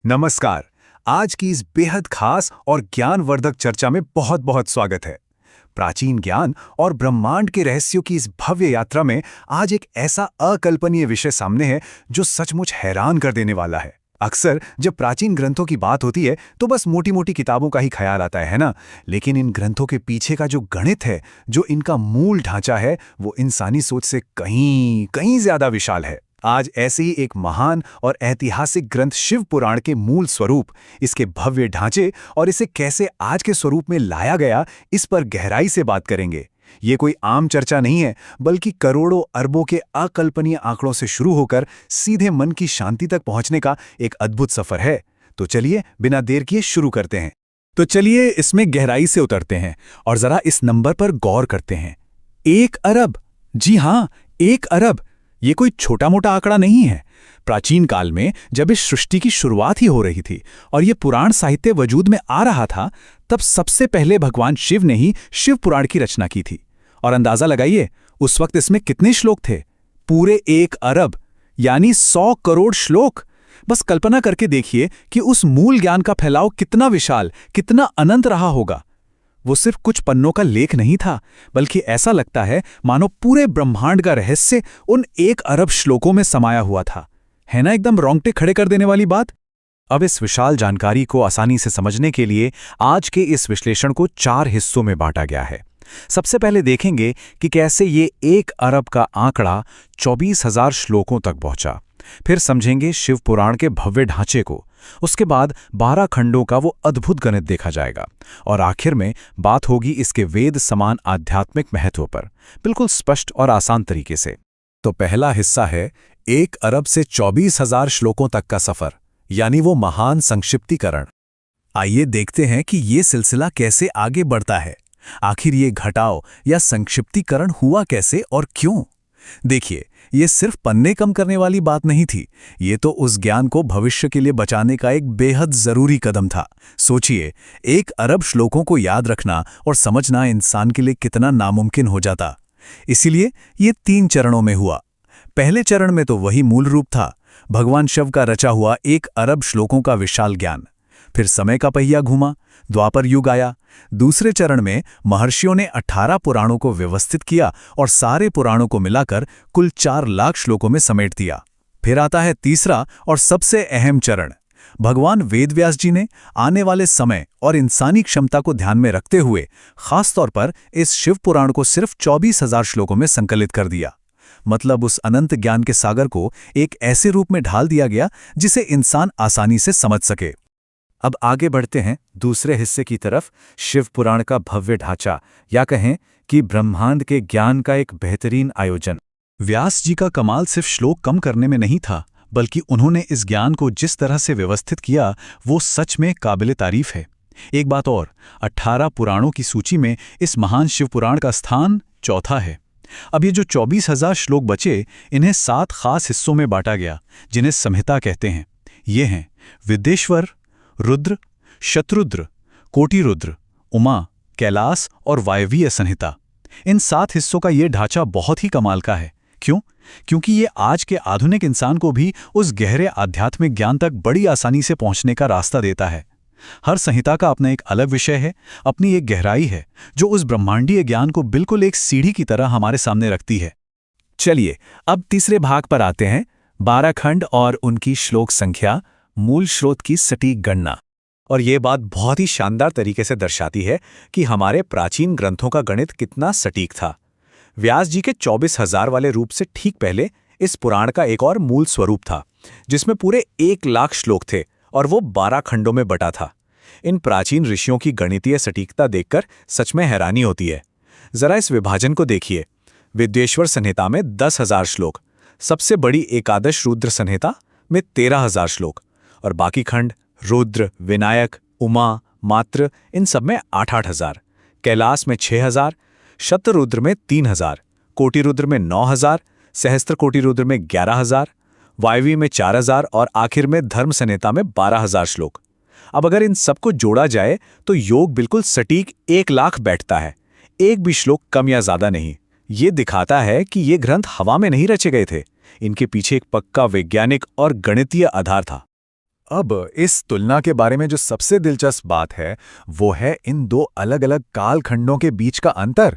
नमस्कार। आज की इस बेहद खास और ज्ञानवर्धक चर्चा में बहुत बहुत स्वागत है। प्राचीन ज्ञान और ब्रह्मांड के रहस्यों की इस भव्य यात्रा में आज एक ऐसा अकल्पनीय विषय सामने है जो सचमुच हैरान कर देने वाला है। अक्सर जब प्राचीन ग्रंथों की बात होती है तो बस मोटी मोटी किताबों का ही ख्याल आता है ना। लेकिन इन ग्रंथों के पीछे का जो गणित है, जो इनका मूल ढांचा है, वो इंसानी सोच से कहीं कहीं ज्यादा विशाल है। आज ऐसे ही एक महान और ऐतिहासिक ग्रंथ शिव पुराण के मूल स्वरूप, इसके भव्य ढांचे और इसे कैसे आज के स्वरूप में लाया गया, इस पर गहराई से बात करेंगे। ये कोई आम चर्चा नहीं है, बल्कि करोड़ों अरबों के अकल्पनीय आंकड़ों से शुरू होकर सीधे मन की शांति तक पहुंचने का एक अद्भुत सफर है। तो चलिए बिना देर किए शुरू करते हैं। तो चलिए इसमें गहराई से उतरते हैं और जरा इस नंबर पर गौर करते हैं। 1 अरब। जी हाँ, 1 अरब। ये कोई छोटा मोटा आंकड़ा नहीं है। प्राचीन काल में जब इस सृष्टि की शुरुआत ही हो रही थी और ये पुराण साहित्य वजूद में आ रहा था, तब सबसे पहले भगवान शिव ने ही शिव पुराण की रचना की थी। और अंदाजा लगाइए, उस वक्त इसमें कितने श्लोक थे? पूरे 1 अरब, यानी 100 करोड़ श्लोक। बस कल्पना करके देखिए कि उस मूल ज्ञान का फैलाव कितना विशाल, कितना अनंत रहा होगा। वो सिर्फ कुछ पन्नों का लेख नहीं था, बल्कि ऐसा लगता है मानो पूरे ब्रह्मांड का रहस्य उन 1 अरब श्लोकों में समाया हुआ था। है ना एकदम रोंगटे खड़े कर देने वाली बात। अब इस विशाल जानकारी को आसानी से समझने के लिए आज के इस विश्लेषण को 4 हिस्सों में बांटा गया है। सबसे पहले देखेंगे कि कैसे ये 1 अरब का आंकड़ा 24,000 श्लोकों तक पहुंचा। फिर समझेंगे शिव पुराण के भव्य ढांचे को। उसके बाद 12 खंडों का वो अद्भुत गणित देखा जाएगा और आखिर में बात होगी इसके वेद समान आध्यात्मिक महत्व पर, बिल्कुल स्पष्ट और आसान तरीके से। तो पहला हिस्सा है 1 अरब से 24,000 श्लोकों तक का सफर, यानी वो महान संक्षिप्तीकरण। आइए देखते हैं कि ये सिलसिला कैसे आगे बढ़ता है। आखिर ये घटाव या संक्षिप्तीकरण हुआ कैसे और क्यों? देखिए, ये सिर्फ पन्ने कम करने वाली बात नहीं थी। ये तो उस ज्ञान को भविष्य के लिए बचाने का एक बेहद जरूरी कदम था। सोचिए, 1 अरब श्लोकों को याद रखना और समझना इंसान के लिए कितना नामुमकिन हो जाता। इसीलिए ये 3 चरणों में हुआ। पहले चरण में तो वही मूल रूप था, भगवान शिव का रचा हुआ 1 अरब श्लोकों का विशाल ज्ञान। फिर समय का पहिया घूमा, द्वापर युग आया। दूसरे चरण में महर्षियों ने 18 पुराणों को व्यवस्थित किया और सारे पुराणों को मिलाकर कुल 4 लाख श्लोकों में समेट दिया। फिर आता है तीसरा और सबसे अहम चरण। भगवान वेदव्यास जी ने आने वाले समय और इंसानी क्षमता को ध्यान में रखते हुए खासतौर पर इस शिव पुराण को सिर्फ 24,000 श्लोकों में संकलित कर दिया। मतलब उस अनंत ज्ञान के सागर को एक ऐसे रूप में ढाल दिया गया जिसे इंसान आसानी से समझ सके। अब आगे बढ़ते हैं दूसरे हिस्से की तरफ। शिव पुराण का भव्य ढांचा, या कहें कि ब्रह्मांड के ज्ञान का एक बेहतरीन आयोजन। व्यास जी का कमाल सिर्फ श्लोक कम करने में नहीं था, बल्कि उन्होंने इस ज्ञान को जिस तरह से व्यवस्थित किया वो सच में काबिले तारीफ है। एक बात और, 18 पुराणों की सूची में इस महान शिव पुराण का स्थान चौथा है। अब ये जो 24,000 श्लोक बचे, इन्हें 7 खास हिस्सों में बांटा गया, जिन्हें संहिता कहते हैं। ये हैं विद्येश्वर, रुद्र, शत्रुद्र, कोटिरुद्र, उमा, कैलास और वायवीय संहिता। इन 7 हिस्सों का ये ढांचा बहुत ही कमाल का है। क्यों? क्योंकि ये आज के आधुनिक इंसान को भी उस गहरे आध्यात्मिक ज्ञान तक बड़ी आसानी से पहुंचने का रास्ता देता है। हर संहिता का अपना एक अलग विषय है, अपनी एक गहराई है, जो उस ब्रह्मांडीय ज्ञान को बिल्कुल एक सीढ़ी की तरह हमारे सामने रखती है। चलिए अब तीसरे भाग पर आते हैं। 12 खंड और उनकी श्लोक संख्या, मूल स्रोत की सटीक गणना। और ये बात बहुत ही शानदार तरीके से दर्शाती है कि हमारे प्राचीन ग्रंथों का गणित कितना सटीक था। व्यास जी के 24,000 वाले रूप से ठीक पहले इस पुराण का एक और मूल स्वरूप था, जिसमें पूरे 1 लाख श्लोक थे और वो 12 खंडों में बटा था। इन प्राचीन ऋषियों की गणितीय सटीकता देखकर सच में हैरानी होती है। जरा इस विभाजन को देखिए। विद्येश्वर संहिता में 10,000 श्लोक, सबसे बड़ी एकादश रुद्र संहिता में 13,000 श्लोक, और बाकी खंड रुद्र, विनायक, उमा, मात्र, इन सब में 8-8 हजार। कैलास में 6,000, शतरुद्र में 3,000, कोटिरुद्र में 9,000, सहस्त्र कोटिरुद्र में 11,000, वायवी में 4,000 और आखिर में धर्म संहिता में 12,000 श्लोक। अब अगर इन सबको जोड़ा जाए तो योग बिल्कुल सटीक 1 लाख बैठता है। एक भी श्लोक कम या ज्यादा नहीं। ये दिखाता है कि ये ग्रंथ हवा में नहीं रचे गए थे, इनके पीछे एक पक्का वैज्ञानिक और गणितीय आधार था। अब इस तुलना के बारे में जो सबसे दिलचस्प बात है, वो है इन दो अलग-अलग कालखंडों के बीच का अंतर।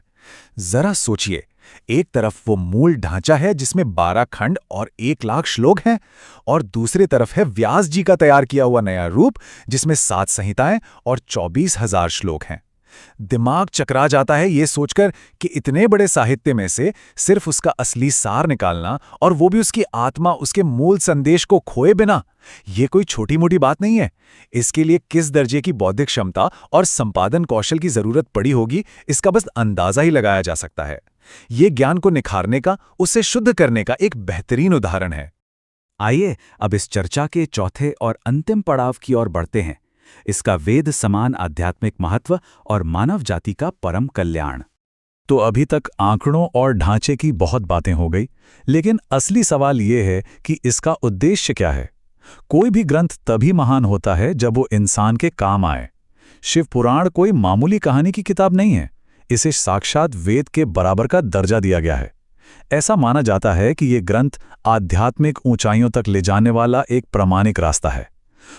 जरा सोचिए, एक तरफ वो मूल ढांचा है जिसमें 12 खंड और 1 लाख श्लोक हैं, और दूसरी तरफ है व्यास जी का तैयार किया हुआ नया रूप जिसमें 7 संहिताएं और 24,000 श्लोक हैं। दिमाग चकरा जाता है ये सोचकर कि इतने बड़े साहित्य में से सिर्फ उसका असली सार निकालना, और वो भी उसकी आत्मा, उसके मूल संदेश को खोए बिना, ये कोई छोटी मोटी बात नहीं है। इसके लिए किस दर्जे की बौद्धिक क्षमता और संपादन कौशल की जरूरत पड़ी होगी, इसका बस अंदाजा ही लगाया जा सकता है। ये ज्ञान को निखारने का, उसे शुद्ध करने का एक बेहतरीन उदाहरण है। आइए अब इस चर्चा के चौथे और अंतिम पड़ाव की ओर बढ़ते हैं, इसका वेद समान आध्यात्मिक महत्व और मानव जाति का परम कल्याण। तो अभी तक आंकड़ों और ढांचे की बहुत बातें हो गई, लेकिन असली सवाल ये है कि इसका उद्देश्य क्या है। कोई भी ग्रंथ तभी महान होता है जब वो इंसान के काम आए। शिव पुराण कोई मामूली कहानी की किताब नहीं है, इसे साक्षात वेद के बराबर का दर्जा दिया गया है। ऐसा माना जाता है कि ये ग्रंथ आध्यात्मिक ऊंचाइयों तक ले जाने वाला एक प्रामाणिक रास्ता है।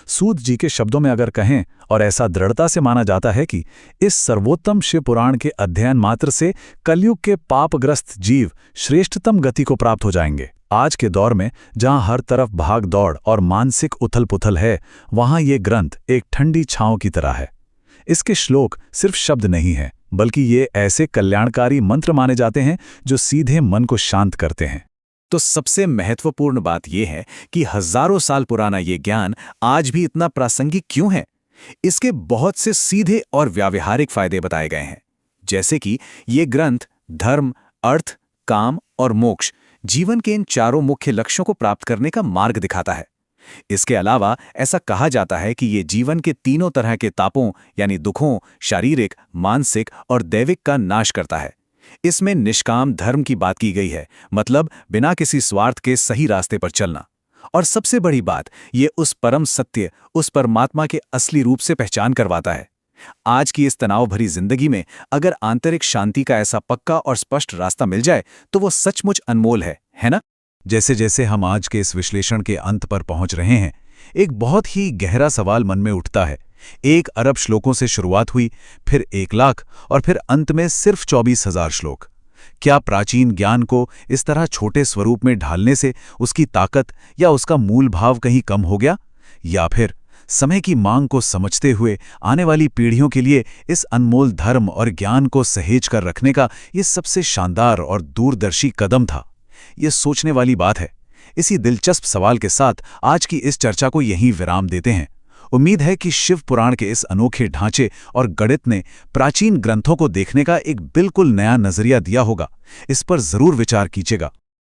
सूत जी के शब्दों में अगर कहें, और ऐसा दृढ़ता से माना जाता है कि इस सर्वोत्तम शिव पुराण के अध्ययन मात्र से कलयुग के पापग्रस्त जीव श्रेष्ठतम गति को प्राप्त हो जाएंगे। आज के दौर में जहां हर तरफ भाग दौड़ और मानसिक उथल पुथल है, वहां ये ग्रंथ एक ठंडी छांव की तरह है। इसके श्लोक सिर्फ शब्द नहीं हैं, बल्कि ये ऐसे कल्याणकारी मंत्र माने जाते हैं जो सीधे मन को शांत करते हैं। तो सबसे महत्वपूर्ण बात यह है कि हजारों साल पुराना ये ज्ञान आज भी इतना प्रासंगिक क्यों है। इसके बहुत से सीधे और व्यावहारिक फायदे बताए गए हैं, जैसे कि ये ग्रंथ धर्म, अर्थ, काम और मोक्ष, जीवन के इन चारों मुख्य लक्ष्यों को प्राप्त करने का मार्ग दिखाता है। इसके अलावा ऐसा कहा जाता है कि ये जीवन के तीनों तरह के तापों यानी दुखों, शारीरिक, मानसिक और दैविक का नाश करता है। इसमें निष्काम धर्म की बात की गई है, मतलब बिना किसी स्वार्थ के सही रास्ते पर चलना। और सबसे बड़ी बात, ये उस परम सत्य, उस परमात्मा के असली रूप से पहचान करवाता है। आज की इस तनाव भरी जिंदगी में अगर आंतरिक शांति का ऐसा पक्का और स्पष्ट रास्ता मिल जाए तो वो सचमुच अनमोल है ना? जैसे जैसे हम आज के इस विश्लेषण के अंत पर पहुंच रहे हैं, एक बहुत ही गहरा सवाल मन में उठता है। 1 अरब श्लोकों से शुरुआत हुई, फिर 1 लाख और फिर अंत में सिर्फ 24,000 श्लोक। क्या प्राचीन ज्ञान को इस तरह छोटे स्वरूप में ढालने से उसकी ताकत या उसका मूल भाव कहीं कम हो गया, या फिर समय की मांग को समझते हुए आने वाली पीढ़ियों के लिए इस अनमोल धर्म और ज्ञान को सहेज कर रखने का ये सबसे शानदार और दूरदर्शी कदम था? ये सोचने वाली बात है। इसी दिलचस्प सवाल के साथ आज की इस चर्चा को यहीं विराम देते हैं। उम्मीद है कि शिव पुराण के इस अनोखे ढांचे और गणित ने प्राचीन ग्रंथों को देखने का एक बिल्कुल नया नजरिया दिया होगा। इस पर जरूर विचार कीजिएगा।